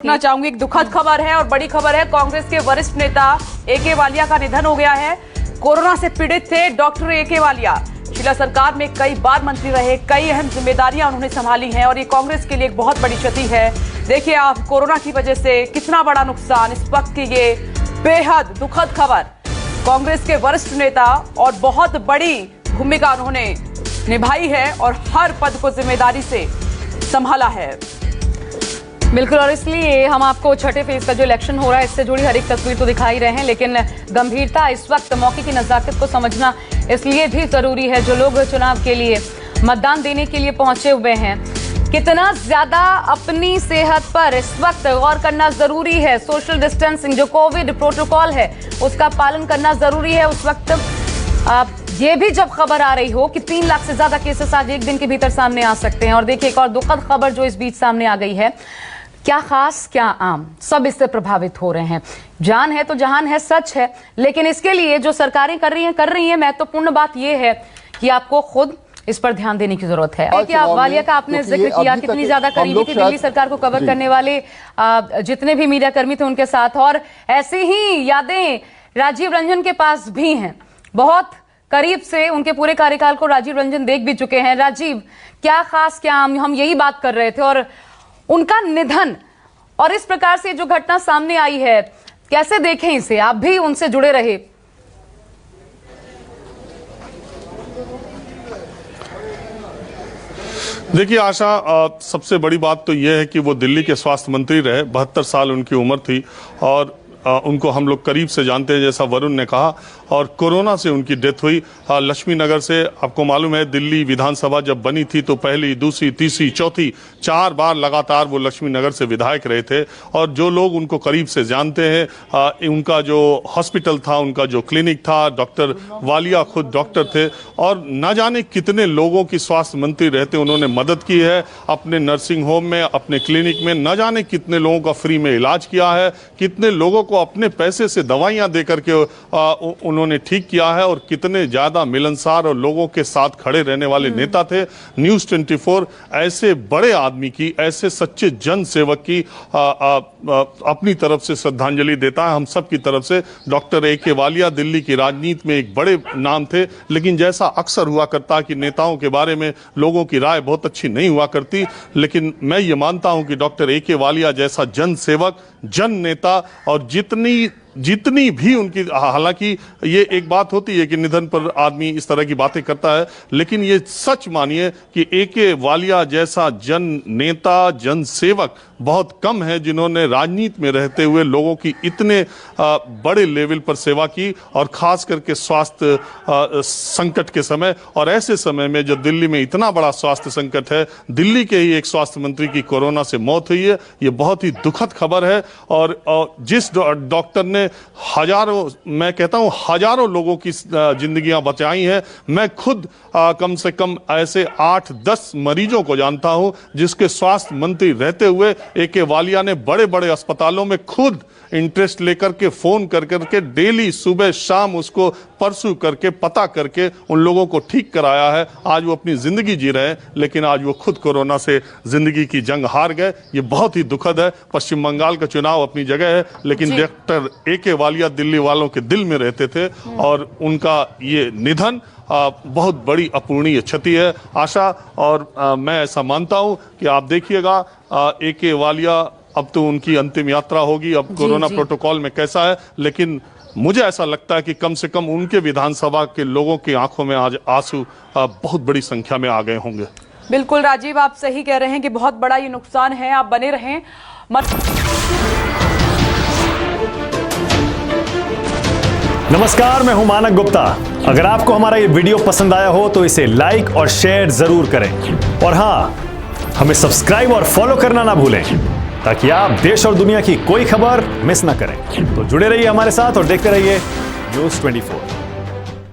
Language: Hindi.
रखना चाहूंगी। एक दुखद खबर है और बड़ी खबर है। कांग्रेस के वरिष्ठ नेता ए.के. वालिया का निधन हो गया है। कोरोना से पीड़ित थे डॉक्टर ए.के. वालिया। शीला सरकार में कई बार मंत्री रहे, कई अहम जिम्मेदारियां उन्होंने संभाली हैं और ये कांग्रेस के लिए एक बहुत बड़ी क्षति है। देखिए आप कोरोना की वजह से कितना बड़ा नुकसान, इस वक्त की ये बेहद दुखद खबर। कांग्रेस के वरिष्ठ नेता और बहुत बड़ी भूमिका उन्होंने निभाई है और हर पद को जिम्मेदारी से संभाला है। बिल्कुल, और इसलिए हम आपको छठे फेज का जो इलेक्शन हो रहा है इससे जुड़ी हर एक तस्वीर तो दिखाई रहे हैं, लेकिन गंभीरता इस वक्त मौके की नजाकत को समझना इसलिए भी जरूरी है। जो लोग चुनाव के लिए मतदान देने के लिए पहुंचे हुए हैं, कितना ज्यादा अपनी सेहत पर इस वक्त गौर करना जरूरी है। सोशल डिस्टेंसिंग, जो कोविड प्रोटोकॉल है उसका पालन करना जरूरी है। उस वक्त ये भी जब खबर आ रही हो कि 3 लाख से ज्यादा केसेस आज एक दिन के भीतर सामने आ सकते हैं। और देखिए एक और दुखद खबर जो इस बीच सामने आ गई है, क्या खास क्या आम, सब इससे प्रभावित हो रहे हैं। जान है तो जहान है, सच है, लेकिन इसके लिए जो सरकारें कर रही हैं महत्वपूर्ण बात यह है कि आपको खुद इस पर ध्यान देने की जरूरत है। कि आप वालिया का आपने जिक्र किया, कितनी ज्यादा करीबी थी दिल्ली सरकार को कवर करने वाले जितने भी मीडिया कर्मी थे उनके साथ, और ऐसी ही यादें राजीव रंजन के पास भी हैं। बहुत करीब से उनके पूरे कार्यकाल को राजीव रंजन देख भी चुके हैं। राजीव, क्या खास क्या आम, हम यही बात कर रहे थे, और उनका निधन और इस प्रकार से जो घटना सामने आई है, कैसे देखें इसे? आप भी उनसे जुड़े रहे। देखिए आशा, सबसे बड़ी बात तो यह है कि वो दिल्ली के स्वास्थ्य मंत्री रहे, 72 साल उनकी उम्र थी और उनको हम लोग करीब से जानते हैं, जैसा वरुण ने कहा, और कोरोना से उनकी डेथ हुई। लक्ष्मी नगर से आपको मालूम है दिल्ली विधानसभा जब बनी थी तो पहली, दूसरी, तीसरी, चौथी 4 बार लगातार वो लक्ष्मी नगर से विधायक रहे थे। और जो लोग उनको करीब से जानते हैं, उनका जो हॉस्पिटल था, उनका जो क्लिनिक था, डॉक्टर वालिया खुद डॉक्टर थे और न जाने कितने लोगों की स्वास्थ्य मंत्री रहते उन्होंने मदद की है अपने नर्सिंग होम में, अपने क्लिनिक में। न जाने कितने लोगों का फ्री में इलाज किया है, कितने लोगों को अपने पैसे से दवाइयां दे करके उन्होंने ठीक किया है, और कितने ज्यादा मिलनसार और लोगों के साथ खड़े रहने वाले नेता थे। न्यूज़ 24 ऐसे बड़े आदमी की, ऐसे सच्चे जन सेवक की अपनी तरफ से श्रद्धांजलि देता है, हम सब की तरफ से। Doctor A K. वालिया दिल्ली की राजनीति में एक बड़े नाम थे, लेकिन जैसा अक्सर हुआ करता कि नेताओं के बारे में लोगों की राय बहुत अच्छी नहीं हुआ करती, लेकिन मैं ये मानता हूं कि डॉक्टर ए.के. वालिया जैसा जन सेवक, जन नेता, और जितनी भी उनकी, हालांकि ये एक बात होती है कि निधन पर आदमी इस तरह की बातें करता है, लेकिन ये सच मानिए कि ए.के. वालिया जैसा जन नेता, जन सेवक बहुत कम है जिन्होंने राजनीति में रहते हुए लोगों की इतने बड़े लेवल पर सेवा की, और खास करके स्वास्थ्य संकट के समय। और ऐसे समय में जब दिल्ली में इतना बड़ा स्वास्थ्य संकट है, दिल्ली के ही एक स्वास्थ्य मंत्री की कोरोना से मौत हुई है, ये बहुत ही दुखद खबर है। और जिस डॉक्टर ने हजारों, मैं कहता हूं हजारों लोगों की जिंदगियां बचाई हैं, मैं खुद कम से कम ऐसे 8-10 मरीजों को जानता हूं जिसके स्वास्थ्य मंत्री रहते हुए ए.के. वालिया ने बड़े बड़े अस्पतालों में खुद इंटरेस्ट लेकर के, फोन कर करके, डेली सुबह शाम उसको परसू करके, पता करके उन लोगों को ठीक कराया है। आज वो अपनी जिंदगी जी रहे हैं, लेकिन आज वो खुद कोरोना से जिंदगी की जंग हार गए। ये बहुत ही दुखद है। पश्चिम बंगाल का चुनाव अपनी जगह है, लेकिन डॉक्टर ए.के. वालिया दिल्ली वालों के दिल में रहते थे, और उनका ये निधन बहुत बड़ी अपूर्णीय क्षति है आशा। और मैं ऐसा मानता हूं कि आप देखिएगा ए.के. वालिया, अब तो उनकी अंतिम यात्रा होगी, अब कोरोना प्रोटोकॉल में कैसा है, लेकिन मुझे ऐसा लगता है कि कम से कम उनके विधानसभा के लोगों की आंखों में आज आंसू बहुत बड़ी संख्या में आ गए होंगे। बिल्कुल राजीव, आप सही कह रहे हैं कि बहुत बड़ा ये नुकसान है। आप बने रहें। नमस्कार, मैं हूं मानक गुप्ता। अगर आपको हमारा ये वीडियो पसंद आया हो तो इसे लाइक और शेयर जरूर करें, और हां, हमें सब्सक्राइब और फॉलो करना ना भूलें ताकि आप देश और दुनिया की कोई खबर मिस ना करें। तो जुड़े रहिए हमारे साथ और देखते रहिए न्यूज़ 24।